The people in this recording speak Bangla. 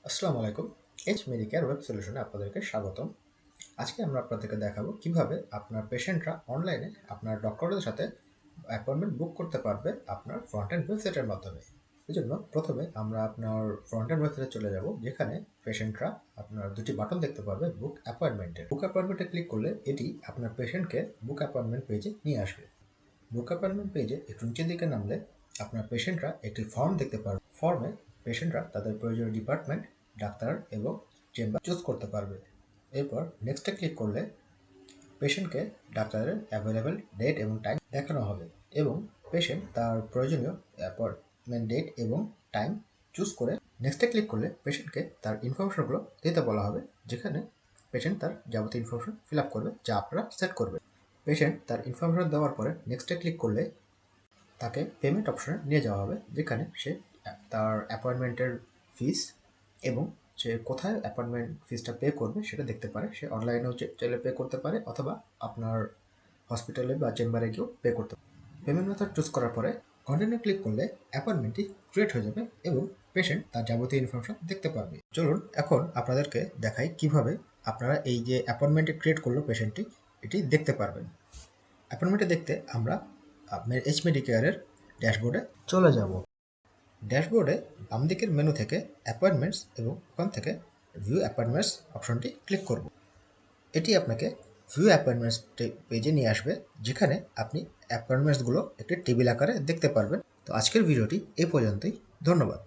আসসালামু আলাইকুম। এইচ মেডিকেয়ার ওয়েব সলিউশনে আপনাদেরকে স্বাগতম। আজকে আমরা আপনাদেরকে দেখাবো কিভাবে আপনার পেশেন্টরা অনলাইনে আপনার ডক্টরের সাথে অ্যাপয়েন্টমেন্ট বুক করতে পারবে আপনার ফ্রন্ট এন্ড ওয়েবসাইটের মাধ্যমে। এজন্য প্রথমে আমরা আপনার ফ্রন্ট এন্ড ওয়েবসাইটে চলে যাব, যেখানে পেশেন্টরা আপনার দুটি বাটন দেখতে পারবে বুক অ্যাপয়েন্টমেন্টের। বুক অ্যাপয়েন্টমেন্টে ক্লিক করলে এটি আপনার পেশেন্টকে বুক অ্যাপয়েন্টমেন্ট পেজে নিয়ে আসবে। বুক অ্যাপয়েন্টমেন্ট পেজে একটু নিচের দিকে নামলে আপনার পেশেন্টরা একটি ফর্ম দেখতে পারবে। ফর্মে পেশেন্টরা তাদের প্রয়োজনীয় ডিপার্টমেন্ট, ডাক্তার এবং চেম্বার চুজ করতে পারবে। এরপর নেক্সটে ক্লিক করলে পেশেন্টকে ডাক্তারের অ্যাভেলেবেল ডেট এবং টাইম দেখানো হবে এবং পেশেন্ট তার প্রয়োজনীয় অ্যাপয়েন্টমেন্ট ডেট এবং টাইম চুজ করে নেক্সটে ক্লিক করলে পেশেন্টকে তার ইনফরমেশনগুলো দিতে বলা হবে, যেখানে পেশেন্ট তার যাবতীয় ইনফরমেশন ফিল আপ করবে, যা আপনারা সেট করবে। পেশেন্ট তার ইনফরমেশন দেওয়ার পরে নেক্সটে ক্লিক করলে তাকে পেমেন্ট অপশনে নিয়ে যাওয়া হবে, যেখানে সে তার অ্যাপয়েন্টমেন্টের ফিস এবং সে কোথায় অ্যাপয়েন্টমেন্ট ফিসটা পে করবে সেটা দেখতে পারে। সে অনলাইনেও চাইলে পে করতে পারে, অথবা আপনার হসপিটালে বা চেম্বারে গিয়েও পে করতে পারে। পেমেন্ট মেথড চুজ করার পরে কন্টিনিউ ক্লিক করলে অ্যাপয়েন্টমেন্টটি ক্রিয়েট হয়ে যাবে এবং পেশেন্ট তার যাবতীয় ইনফরমেশন দেখতে পারবে। চলুন এখন আপনাদেরকে দেখাই কিভাবে আপনারা এই যে অ্যাপয়েন্টমেন্টটি ক্রিয়েট করলো পেশেন্টটি, এটি দেখতে পারবেন। অ্যাপয়েন্টমেন্টে দেখতে আমরা আপনার এইচ মেডিকেয়ারের ড্যাশবোর্ডে চলে যাব। ড্যাশবোর্ডে বাম দিকের মেনু থেকে অ্যাপয়েন্টমেন্টস এবং ওখান থেকে ভিউ অ্যাপয়েন্টমেন্টস অপশনটি ক্লিক করব। এটি আপনাকে ভিউ অ্যাপয়েন্টমেন্টস পেজে নিয়ে আসবে, যেখানে আপনি অ্যাপয়েন্টমেন্টসগুলো একটি টেবিল আকারে দেখতে পারবেন। তো আজকের ভিডিওটি এই পর্যন্তই। ধন্যবাদ।